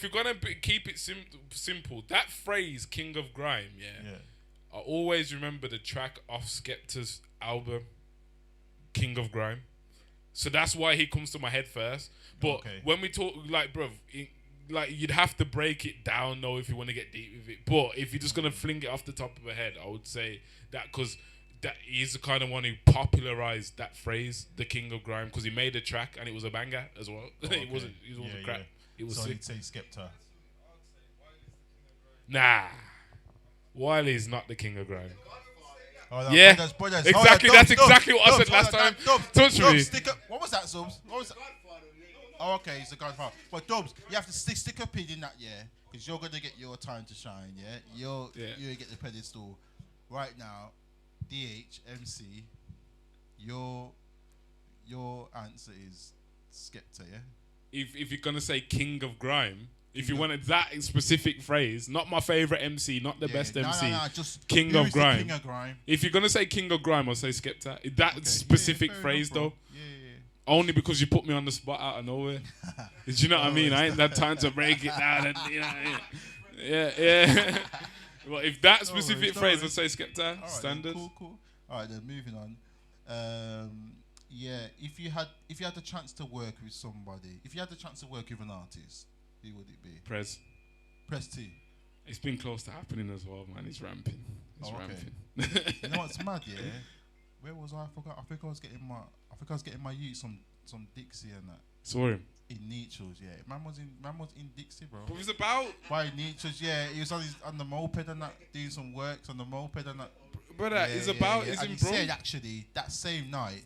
we're gonna keep it simple, that phrase "king of grime," I always remember the track off Skepta's album, "King of Grime." So that's why he comes to my head first. But when we talk, like, bruv, like, you'd have to break it down, though, if you want to get deep with it. But if you're just gonna fling it off the top of the head, I would say that, because that he's the kind of one who popularized that phrase, the king of grime, because he made a track and it was a banger as well. It wasn't crap. Yeah. It was so sick. you'd say Skepta. Nah, Wiley's not the king of grime. Oh, no, yeah, brothers. exactly. That's exactly what I said last time. Touch me. What was that, Zubs? What was that? Oh, okay, he's the Godfather. But Dubs, you have to stick a pin in that, because you're gonna get your time to shine, you get the pedestal right now. DH MC, your answer is Skepta, If you're gonna say king of grime, if you wanted that specific phrase, not my favorite MC, not the best MC, just king of grime. King of grime. If you're gonna say king of grime, I'll say Skepta. That specific phrase, though. Only because you put me on the spot out of nowhere. Do you know what I mean? I ain't had time to break it down. Yeah. Well, if that specific phrase, I'd say Skepta. Standard. Then, cool. All right, then moving on. If you had the chance to work with somebody, if you had the chance to work with an artist, who would it be? Prez T. It's been close to happening as well, man. It's ramping. Ramping. You know what's mad, Where was I? I forgot. I think I was getting my youth some Dixie and that. Saw him in Nietzsche's, Man was in Dixie, bro. What was it about? By Nietzsche's, he was on the moped and that, doing some works on the moped and that. Brother, it's about. Yeah. It's and in he Brum. said actually that same night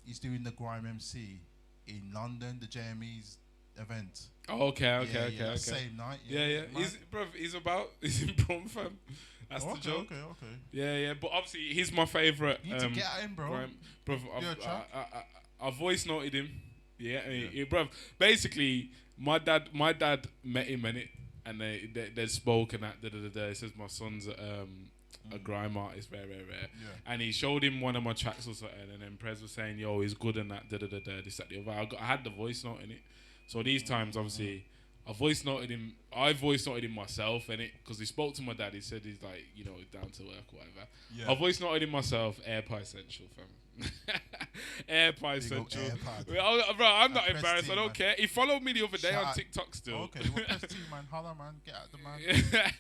he's doing the Grime MC in London, the JME's event. Oh, okay. Same night. Yeah. He's in Brum, fam. That's the joke. Okay. Yeah. But obviously, he's my favourite. You need to get at him, bro. Bruv, I voice noted him. Yeah, bruv. Basically, my dad met him in it, and they spoke and that. He says my son's a grime artist, rare. Yeah. And he showed him one of my tracks or something, and then Prez was saying, "Yo, he's good and that." This, that, the other. I had the voice note in it, so these times obviously. I voice noted him myself in it because he spoke to my dad. He said he's like, you know, down to work or whatever. Yeah. I voice noted him myself. AirPie Central, fam. AirPie Central. Bro, I'm not embarrassed. I don't care. He followed me the other day on TikTok still. Okay, well, press T, man. Holla, man. Get at the man.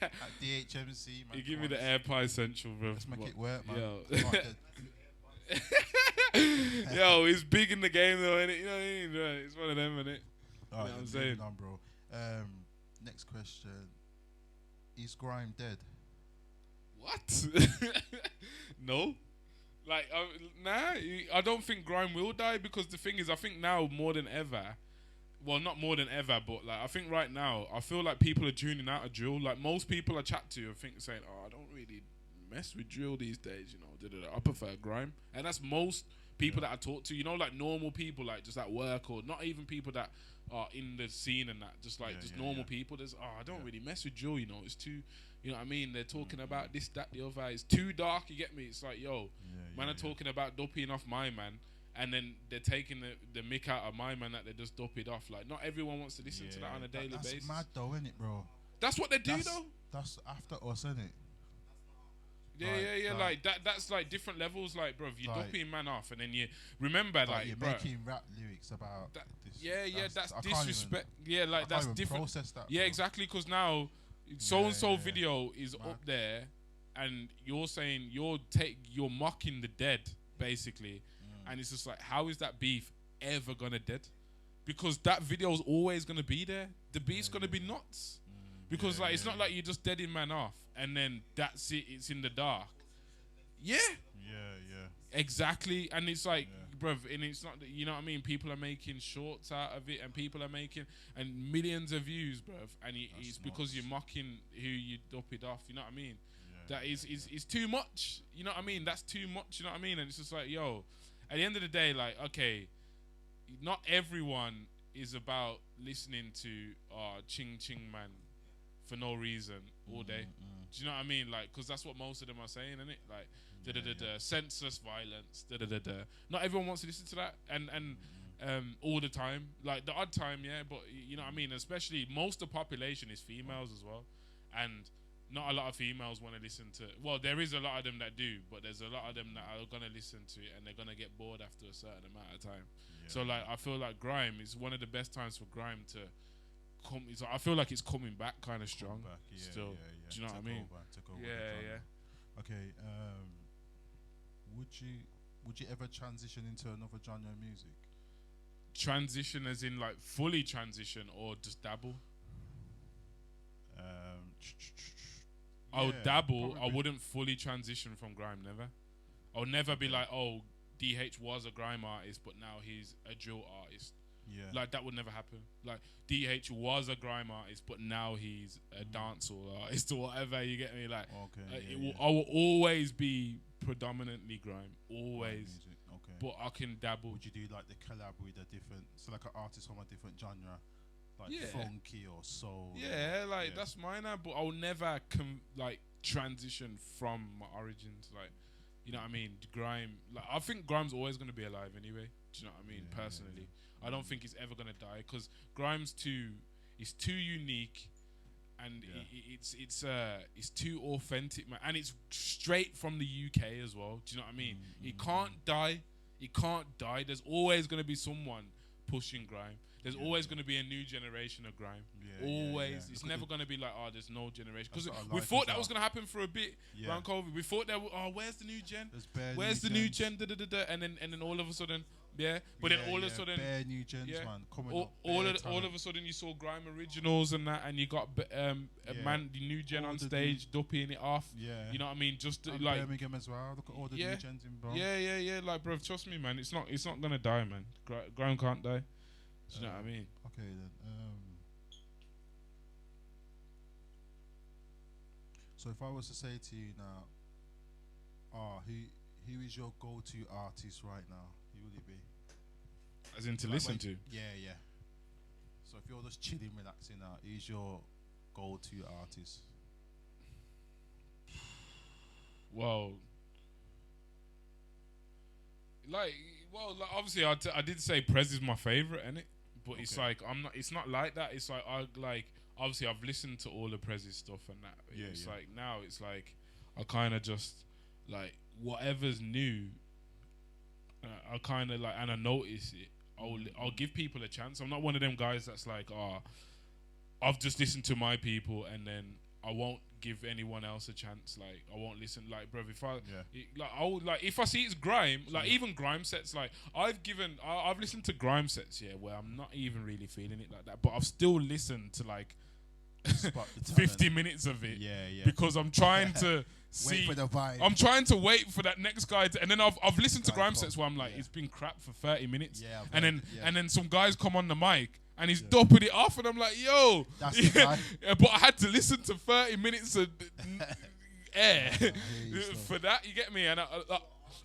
At DHMC, man. You give me the AirPie Central, bro. Let's make it work, man. Yo, he's big in the game though, innit? You know what I mean? Right, it's one of them, innit? You know what I'm saying? On, bro. Next question. Is Grime dead? What? No. Like, nah, I don't think Grime will die because the thing is, I think now more than ever, well, not more than ever, but like, I think right now, I feel like people are tuning out of drill. Like, most people I chat to, I think saying, oh, I don't really mess with drill these days, you know, I prefer Grime. And that's most people that I talk to, you know, like normal people, like just at work or not even people that are in the scene and that, just like normal people. There's I don't really mess with drill, you know, it's too, you know what I mean, they're talking about this, that, the other, it's too dark, you get me? It's like, yo, man are talking about doping off my man, and then they're taking the mick out of my man that they just dope it off. Like, not everyone wants to listen to that on a daily basis. That's mad though, innit, bro? That's what they do though. That's after us, innit? Yeah. Like that's like different levels. Like, bro, you're doping man off, and then you remember, like, you're making rap lyrics about that, this. That's disrespect. Like, that's different. Process that, yeah, exactly. Because now, so and so video is up there, and you're saying you're mocking the dead, basically, and it's just like, how is that beef ever gonna dead? Because that video is always gonna be there. The beef's gonna be nuts. Because it's not like you're just deading man off and then that's it, it's in the dark. Yeah. Exactly. And it's like, bruv, and it's not, you know what I mean? People are making shorts out of it and people are making and millions of views, bruv. And it's because you're mocking who you dope it off, you know what I mean? That is too much, you know what I mean? That's too much, you know what I mean? And it's just like, yo, at the end of the day, like, okay, not everyone is about listening to Ching Ching Man for no reason all day. Do you know what I mean? Like, because that's what most of them are saying, isn't it? Like, senseless violence, Not everyone wants to listen to that, and all the time. Like, the odd time, yeah, but you know what I mean? Especially, most of the population is females as well, and not a lot of females want to listen to, well, there is a lot of them that do, but there's a lot of them that are going to listen to it, and they're going to get bored after a certain amount of time. So, like, I feel like Grime is one of the best times for Grime to come. I feel like it's coming back kind of strong still. Do you know what I mean? Okay. Would you ever transition into another genre of music? Transition as in like fully transition or just dabble? I would dabble. Probably. I wouldn't fully transition from Grime, never. I would never be like, oh, DH was a Grime artist, but now he's a drill artist. Yeah. Like, that would never happen. Like, DH was a Grime artist, but now he's a dancehall artist or whatever, you get me? Like, I will always be predominantly Grime. Always. Okay. But I can dabble. Would you do, like, the collab with a different, so like an artist from a different genre? Like funky or soul? Yeah, like, that's mine now, but I'll never, transition from my origins. Like, you know what I mean? Grime, like, I think Grime's always going to be alive anyway. Do you know what I mean? Personally. I don't think it's ever gonna die because Grime's too unique, and it's too authentic, man, and it's straight from the UK as well. Do you know what I mean? It can't die. It can't die. There's always gonna be someone pushing Grime. There's always gonna be a new generation of Grime. Always. It's never gonna be like, oh, there's no generation. Because we thought that was gonna happen for a bit around COVID. We thought that, where's the new gen? Where's the new gen? And then all of a sudden. Yeah, but then all of a sudden, bare new gens, man, coming all of a sudden you saw Grime Originals and that, and you got the new gen on stage, dupping it off. Yeah, you know what I mean? Just and like Birmingham as well. Look at all the new gens in bro. Yeah. Like, bro, trust me, man. It's not gonna die, man. Grime can't die. Do you know what I mean? Okay then. So if I was to say to you now, who is your go-to artist right now? Who would it be? As in to Like listen when- to. Yeah. So if you're just chilling, relaxing now, who's your go-to artist? Well, like obviously I did say Prez is my favorite, innit? But it's Okay. like it's not like that. It's like obviously I've listened to all of Prez's stuff and that. Yeah, It's yeah. like now it's like I kind of just like whatever's new. I kind of like, and I notice it. I'll give people a chance. I'm not one of them guys that's like, I've just listened to my people and then I won't give anyone else a chance. Like I won't listen. Like, bruv, if I would like if I see it's grime, like even grime sets. Like I've listened to grime sets, where I'm not even really feeling it like that, but I've still listened to like Spot the 50 talent. minutes of it, Yeah. because I'm trying to see. Wait for the vibe. I'm trying to wait for that next guy to, and then I've listened to Guy grime pop, sets where I'm like, yeah. it's been crap for 30 minutes, Yeah, I've and heard, then yeah. some guys come on the mic and he's dopping it off, and I'm like, yo, That's the guy. yeah, but I had to listen to 30 minutes of air hear you, son. for that. You get me? And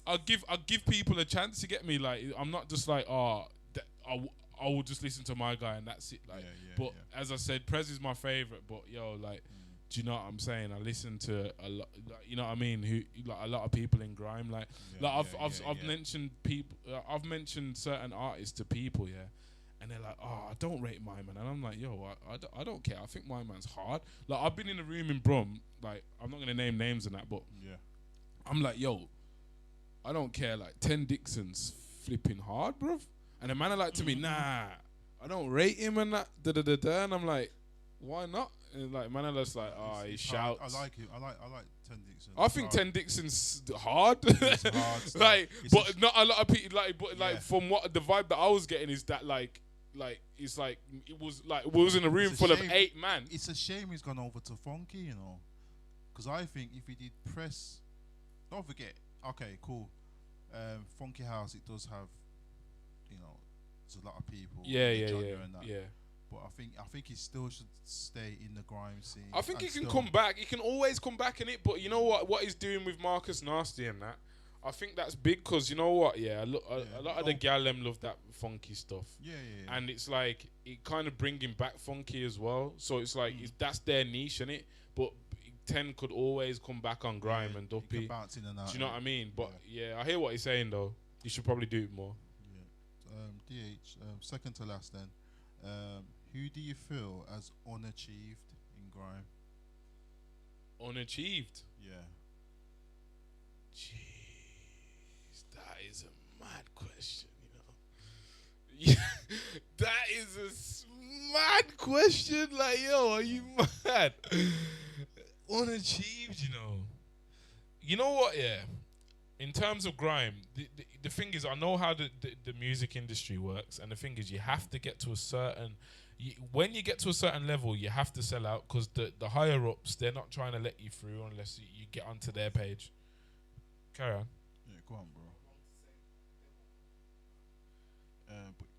I'll give people a chance. You get me? Like I'm not just like I will just listen to my guy and that's it. Like, but as I said, Prez is my favorite. But yo, like, do you know what I'm saying? I listen to a lot. Like, you know what I mean? Who like a lot of people in grime. Like, I've mentioned people. I've mentioned certain artists to people. Yeah. And they're like, I don't rate my man. And I'm like, yo, I don't care. I think my man's hard. Like, I've been in a room in Brum. Like, I'm not going to name names and that, but I'm like, yo, I don't care. Like, 10 Dixon's flipping hard, bruv. And the man are like to me, nah, I don't rate him and that. And I'm like, why not? And like, man are just like, he shouts. I like it. I like 10 Dixon. I think 10 Dixon's hard. It's hard stuff. Like, It's but not a lot of people, like, but like, Yeah. from what the vibe that I was getting is that, like, it's like, it was like, we was in a room It's a full of shame. 8 man. It's a shame he's gone over to Funky, you know. Because I think if he did Press, don't forget, okay, cool. Funky House, it does have, you know, there's a lot of people. in the genre and that. Yeah. But I think he still should stay in the grime scene. I think he and can still- come back. He can always come back in it. But you know what he's doing with Marcus Nasty and that? I think that's big because you know what? Yeah, a lot of the gal them love that funky stuff. Yeah. And it's like it kind of bringing back funky as well. So it's like that's their niche, innit? But 10 could always come back on grime and he duppy. can bounce in and out. Do you know what I mean? But yeah, I hear what he's saying though. You should probably do it more. Yeah. Second to last then. Who do you feel as unachieved in grime? Unachieved. Yeah. Jeez, that is a mad question, you know. Yeah, that is a mad question. Like, yo, are you mad? Unachieved, you know. You know what? Yeah. In terms of grime, the thing is, I know how the music industry works, and the thing is, you have to get to a certain. When you get to a certain level, you have to sell out because the higher ups, they're not trying to let you through unless you get onto their page. Carry on. Yeah, go on, bro.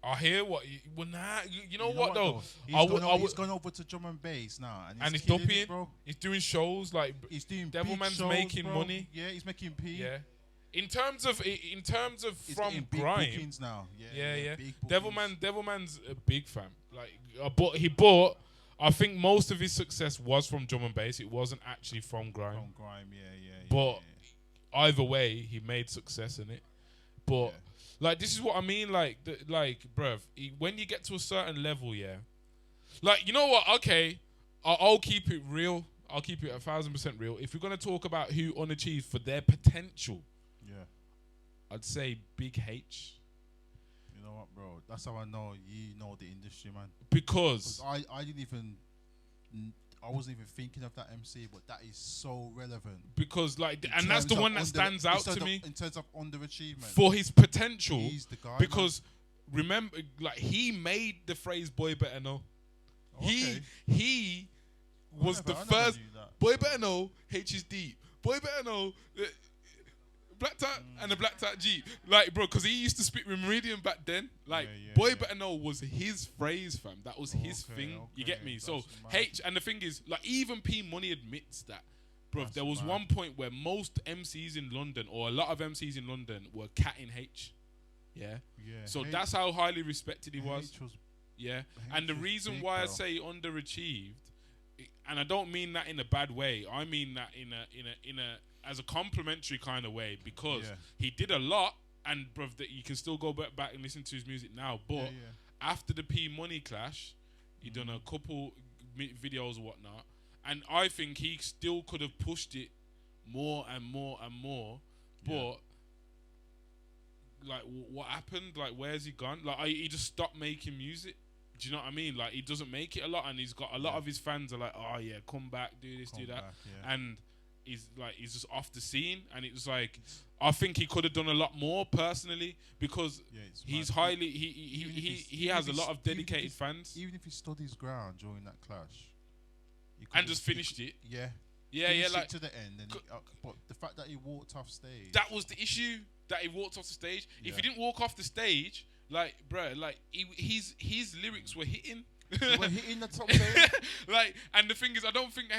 I hear what you. Well, nah, you know what though? He's gone over to drum and bass now, and he's killing killing it, it, bro. He's doing shows like He's doing Devilman's big shows, making bro. money. Yeah, he's making P. Yeah. In terms of He's from getting big grime, bookings now. yeah. Big bookings. Devilman's a big fan. Like, he bought. I think most of his success was from drum and bass. It wasn't actually from grime. From grime, yeah. But either way, he made success in it. But like, this is what I mean. Like, bruv, when you get to a certain level, yeah. Like, you know what? Okay, I'll keep it real. I'll keep it 1,000% real. If you're gonna talk about who unachieved for their potential, I'd say Big H. You know what, bro? That's how I know you know the industry, man. Because I wasn't even thinking of that MC, but that is so relevant. Because like, In and that's the terms one of that stands out to me in terms of underachievement. for his potential. He's the guy. Because remember, like, he made the phrase "boy better know." Okay. He was the I never first. knew that. Boy better know H is deep. Boy better know Black Tat and the Black Tat Jeep. Like, bro, because he used to speak with Meridian back then. Like, Boy better know was his phrase, fam. That was his thing. You get me? So that's mad. H, and the thing is, like, even P Money admits that Bro, there was one point where most MCs in London, or a lot of MCs in London, were catting H. Yeah. So that's how highly respected he was. Yeah. And the reason why I say underachieved, and I don't mean that in a bad way, I mean that in a as a complimentary kind of way, because he did a lot, and bruv, that you can still go back and listen to his music now. But after the P Money clash, he done a couple videos and whatnot, and I think he still could have pushed it more and more and more. But like, what happened? Like, where's he gone? Like, he just stopped making music. Do you know what I mean? Like, he doesn't make it a lot, and he's got a lot of his fans are like, oh yeah, come back, do this, do that, and he's just off the scene. And it was like, I think he could have done a lot more personally, because he's highly he has a lot of dedicated fans. Even if he stood his ground during that clash, and just finished it. Like to the end. And but the fact that he walked off stage, that was the issue. That he walked off the stage. If he didn't walk off the stage, like, bruh, like his lyrics were hitting. They were hitting the top 10. Like, and the thing is, I don't think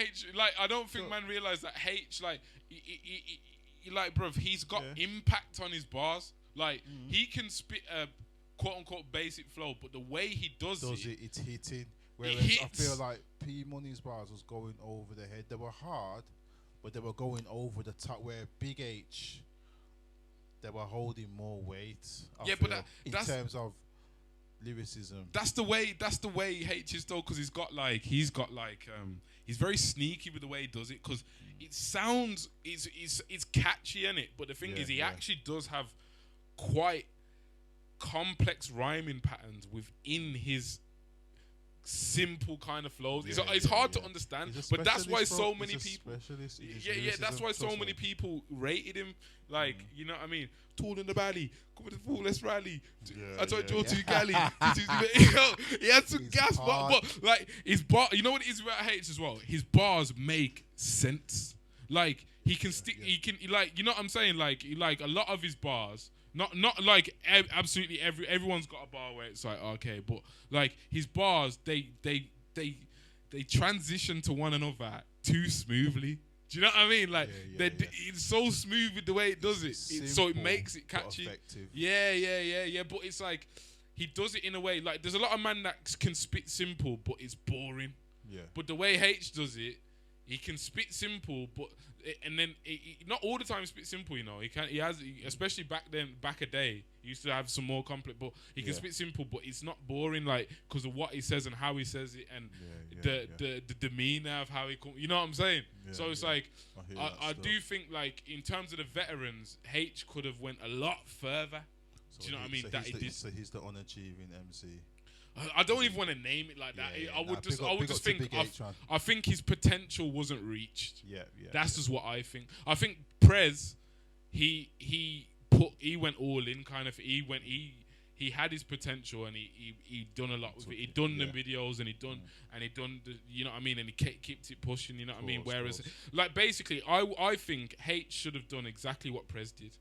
man realised that H, like, he like, bruv, he's got impact on his bars. Like, he can spit a quote unquote basic flow, but the way he does it, it's hitting. Whereas I feel like P Money's bars was going over the head. They were hard, but they were going over the top. Where Big H, they were holding more weight. In terms of lyricism. That's the way H is though, because he's very sneaky with the way he does it, because it sounds it's catchy, innit? But the thing is, he actually does have quite complex rhyming patterns within his simple kind of flows. It's hard to understand, but that's why so many people. That's why so many people rated him. Like, you know what I mean? Tall in the valley, come with the fool, let's rally. I told you to galley. He had some gas, but like his bar. You know what it is about H as well? His bars make sense. Like, he can stick. He can, like, you know what I'm saying? Like a lot of his bars. Not like absolutely everyone's got a bar where it's like, okay, but like his bars, they transition to one another too smoothly. Do you know what I mean? Like, it's so smooth with the way it does it, so it makes it catchy. Yeah. But it's like he does it in a way, like, there's a lot of man that can spit simple, but it's boring. Yeah. But the way H does it, he can spit simple, but and then not all the time he spit simple. You know, he has, especially back a day, he used to have some more complex. But he can spit simple, but it's not boring, like, because of what he says and how he says it, and the demeanor of how he come. You know what I'm saying? So it's like, I do think, like, in terms of the veterans, H could have went a lot further. Do you know what I mean? So he's the unachieving MC. I don't even want to name it like that. I would just think I think his potential wasn't reached. That's just what I think. I think Prez, he went all in, kind of. He had his potential, and he done a lot with it. He done the videos, and he done the, you know what I mean, and he kept it pushing, you know what I mean. Whereas, like, basically, I think H should have done exactly what Prez did.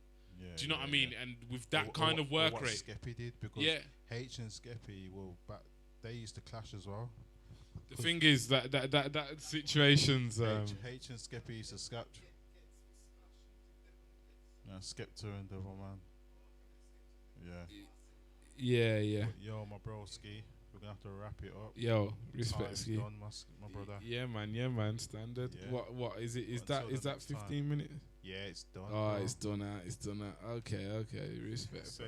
Do you know what I mean? And with that kind of work rate, Skeppy did, because H and Skeppy, they used to clash as well. The thing is that situations. H and Skeppy used to scratch. Skepta and Devil Man. Yeah. But yo, my broski, we're gonna have to wrap it up. Yo, respect, Ski. Done, my brother. Yeah, man. Standard. Yeah. What is it? Is that 15 minutes? Yeah, it's done. Oh, bro. It's done out. Okay. Respect.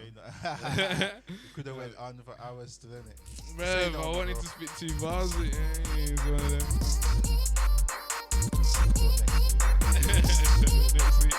Could have went on for hours still, innit? Bro, I wanted to spit 2 bars. It's one of them. Next week.